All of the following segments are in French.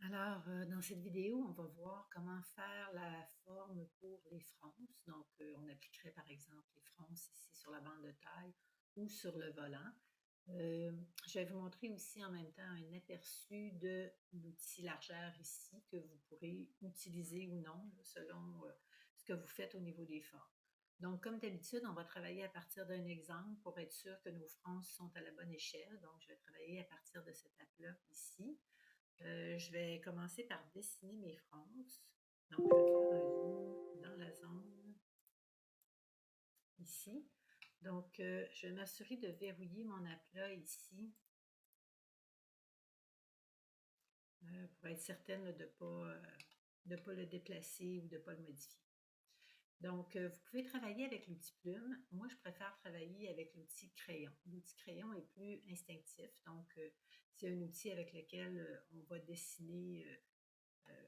Alors, dans cette vidéo, on va voir comment faire la forme pour les fronces. Donc, on appliquerait par exemple les fronces ici sur la bande de taille ou sur le volant. Je vais vous montrer aussi en même temps un aperçu de l'outil largeur ici que vous pourrez utiliser ou non là, selon ce que vous faites au niveau des formes. Donc, comme d'habitude, on va travailler à partir d'un exemple pour être sûr que nos fronces sont à la bonne échelle. Donc, je vais travailler à partir de cette étape-là ici. Je vais commencer par dessiner mes frances. Donc, je vais faire un zoom dans la zone ici. Donc, je vais m'assurer de verrouiller mon aplat ici pour être certaine de pas le déplacer ou de ne pas le modifier. Donc, vous pouvez travailler avec l'outil plume. Moi, je préfère travailler avec l'outil crayon. L'outil crayon est plus instinctif. Donc, c'est un outil avec lequel on va dessiner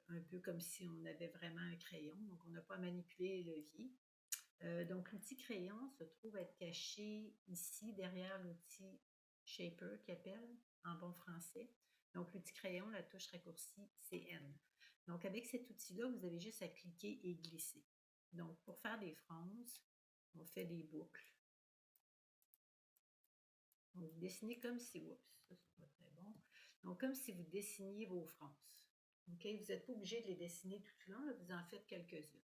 un peu comme si on avait vraiment un crayon. Donc, on n'a pas à manipuler les leviers. Donc, l'outil crayon se trouve être caché ici derrière l'outil Shaper qui appelle en bon français. Donc, l'outil crayon, la touche raccourcie, c'est N. Donc, avec cet outil-là, vous avez juste à cliquer et glisser. Donc, pour faire des frances, on fait des boucles. Donc, vous dessinez comme si, oups, ça c'est pas très bon. Donc, comme si vous dessiniez vos frances. OK? Vous n'êtes pas obligé de les dessiner tout le long, là, vous en faites quelques-unes.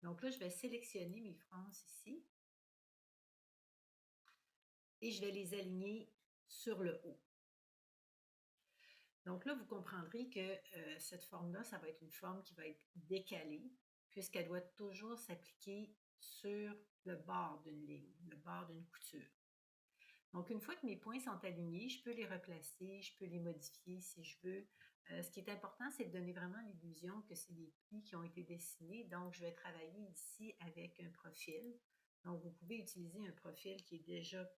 Donc là, je vais sélectionner mes frances ici et je vais les aligner sur le haut. Donc là, vous comprendrez que cette forme-là, ça va être une forme qui va être décalée puisqu'elle doit toujours s'appliquer sur le bord d'une ligne, le bord d'une couture. Donc, une fois que mes points sont alignés, je peux les replacer, je peux les modifier si je veux. Ce qui est important, c'est de donner vraiment l'illusion que c'est des plis qui ont été dessinés. Donc, je vais travailler ici avec un profil. Donc, vous pouvez utiliser un profil qui est déjà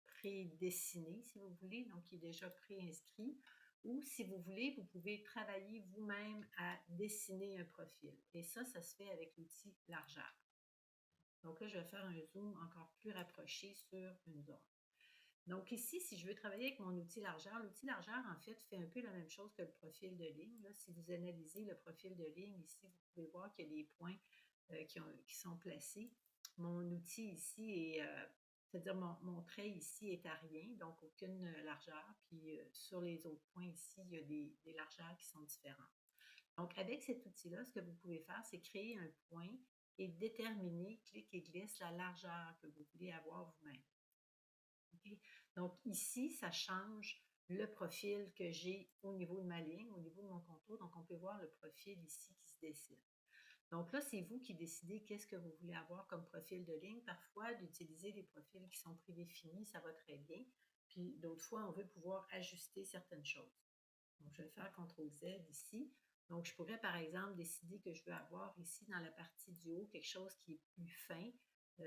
prédessiné, si vous voulez, donc qui est déjà préinscrit. Ou si vous voulez, vous pouvez travailler vous-même à dessiner un profil. Et ça se fait avec l'outil largeur. Donc là, je vais faire un zoom encore plus rapproché sur une zone. Donc ici, si je veux travailler avec mon outil largeur, en fait, fait un peu la même chose que le profil de ligne. Là. Si vous analysez le profil de ligne, ici, vous pouvez voir qu'il y a des points qui sont placés. Mon outil ici est, c'est-à-dire mon trait ici est à rien, donc aucune largeur. Puis sur les autres points ici, il y a des largeurs qui sont différentes. Donc avec cet outil-là, ce que vous pouvez faire, c'est créer un point et déterminer, clic et glisse, la largeur que vous voulez avoir vous-même. Okay? Donc ici, ça change le profil que j'ai au niveau de ma ligne, au niveau de mon contour. Donc on peut voir le profil ici qui se dessine. Donc là, c'est vous qui décidez qu'est-ce que vous voulez avoir comme profil de ligne. Parfois, d'utiliser des profils qui sont prédéfinis, ça va très bien. Puis d'autres fois, on veut pouvoir ajuster certaines choses. Donc, je vais faire CTRL-Z ici. Donc, je pourrais, par exemple, décider que je veux avoir ici dans la partie du haut quelque chose qui est plus fin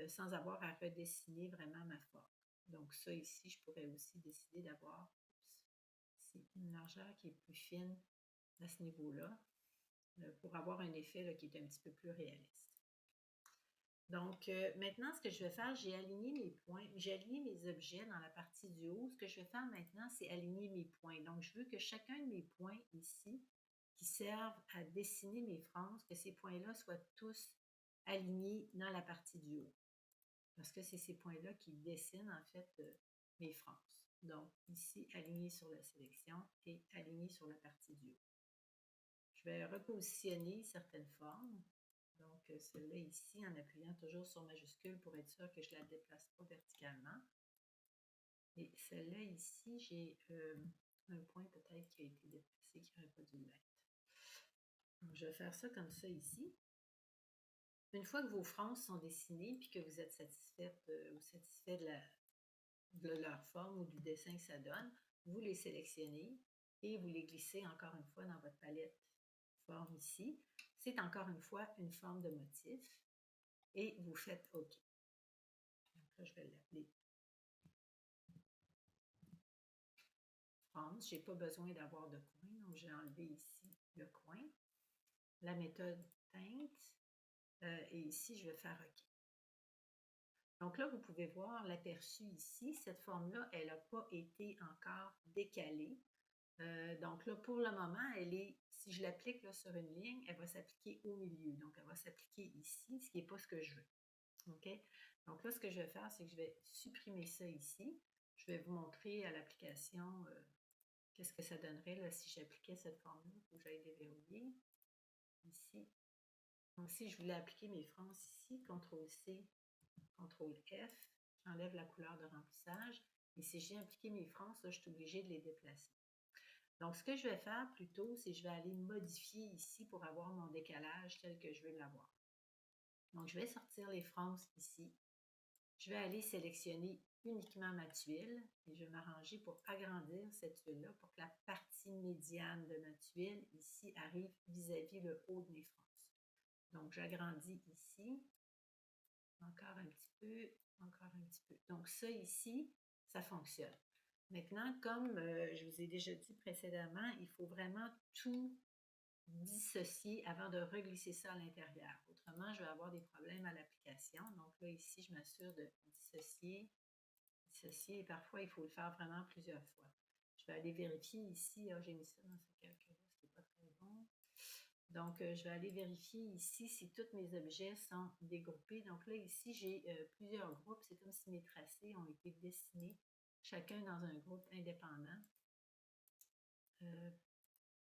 sans avoir à redessiner vraiment ma forme. Donc, ça ici, je pourrais aussi décider d'avoir une largeur qui est plus fine à ce niveau-là pour avoir un effet là, qui est un petit peu plus réaliste. Donc, maintenant, ce que je vais faire, j'ai aligné mes points, j'ai aligné mes objets dans la partie du haut. Ce que je vais faire maintenant, c'est aligner mes points. Donc, je veux que chacun de mes points ici, qui servent à dessiner mes franges, que ces points-là soient tous alignés dans la partie du haut. Parce que c'est ces points-là qui dessinent, en fait, mes franges. Donc, ici, aligné sur la sélection et aligné sur la partie du haut. Je vais repositionner certaines formes. Donc, celle-là ici, en appuyant toujours sur majuscule pour être sûr que je ne la déplace pas verticalement. Et celle-là ici, j'ai un point peut-être qui a été déplacé, qui n'aurait pas dû l'être. Donc, je vais faire ça comme ça ici. Une fois que vos franges sont dessinées puis que vous êtes satisfaite ou satisfait de leur forme ou du dessin que ça donne, vous les sélectionnez et vous les glissez encore une fois dans votre palette forme ici. C'est encore une fois une forme de motif et vous faites OK. Donc là, je vais l'appeler France. Je n'ai pas besoin d'avoir de coin, donc j'ai enlevé ici le coin. La méthode teinte. Et ici, je vais faire OK. Donc là, vous pouvez voir l'aperçu ici. Cette forme-là, elle n'a pas été encore décalée. Donc là, pour le moment, si je l'applique sur une ligne, elle va s'appliquer au milieu. Donc, elle va s'appliquer ici, ce qui n'est pas ce que je veux. OK? Donc là, ce que je vais faire, c'est que je vais supprimer ça ici. Je vais vous montrer à l'application qu'est-ce que ça donnerait là, si j'appliquais cette forme-là. Il faut que j'aille déverrouiller. Ici. Donc, si je voulais appliquer mes frances ici, CTRL-C, CTRL-F, j'enlève la couleur de remplissage. Et si j'ai appliqué mes frances, là, je suis obligée de les déplacer. Donc, ce que je vais faire plutôt, c'est que je vais aller modifier ici pour avoir mon décalage tel que je veux l'avoir. Donc, je vais sortir les frances ici. Je vais aller sélectionner uniquement ma tuile et je vais m'arranger pour agrandir cette tuile-là pour que la partie médiane de ma tuile ici arrive vis-à-vis le haut de mes frances. Donc, j'agrandis ici, encore un petit peu, encore un petit peu. Donc, ça ici, ça fonctionne. Maintenant, comme je vous ai déjà dit précédemment, il faut vraiment tout dissocier avant de reglisser ça à l'intérieur. Autrement, je vais avoir des problèmes à l'application. Donc là, ici, je m'assure de dissocier, dissocier, et parfois, il faut le faire vraiment plusieurs fois. Je vais aller vérifier ici, j'ai mis ça dans ce calcul-là, ce qui n'est pas très bon. Donc, je vais aller vérifier ici si tous mes objets sont dégroupés. Donc là, ici, j'ai plusieurs groupes. C'est comme si mes tracés ont été dessinés, chacun dans un groupe indépendant.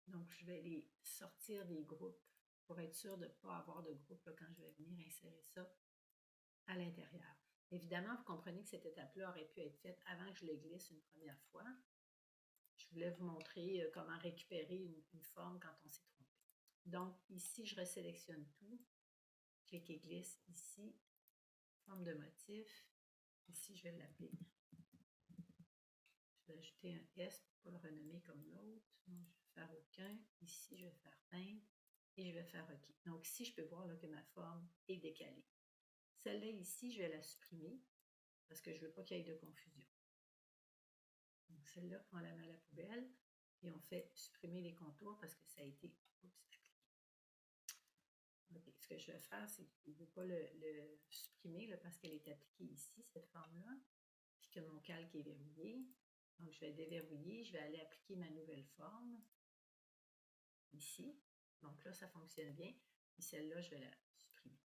Donc, je vais les sortir des groupes pour être sûr de ne pas avoir de groupe là, quand je vais venir insérer ça à l'intérieur. Évidemment, vous comprenez que cette étape-là aurait pu être faite avant que je le glisse une première fois. Je voulais vous montrer comment récupérer une forme quand on s'est trompé. Donc, ici, je resélectionne tout. Clic et glisse ici. Forme de motif. Ici, je vais l'appeler. Je vais ajouter un S pour ne pas le renommer comme l'autre. Donc, je vais faire aucun. Ici, je vais faire peindre. Et je vais faire OK. Donc, ici, je peux voir là, que ma forme est décalée. Celle-là, ici, je vais la supprimer parce que je ne veux pas qu'il y ait de confusion. Donc, celle-là, on la met à la poubelle et on fait supprimer les contours parce que ça a été appliqué. Okay. Ce que je vais faire, c'est que je ne veux pas le supprimer là, parce qu'elle est appliquée ici, cette forme-là, puis que mon calque est verrouillé. Donc, je vais déverrouiller, je vais aller appliquer ma nouvelle forme ici. Donc là, ça fonctionne bien. Et celle-là, je vais la supprimer.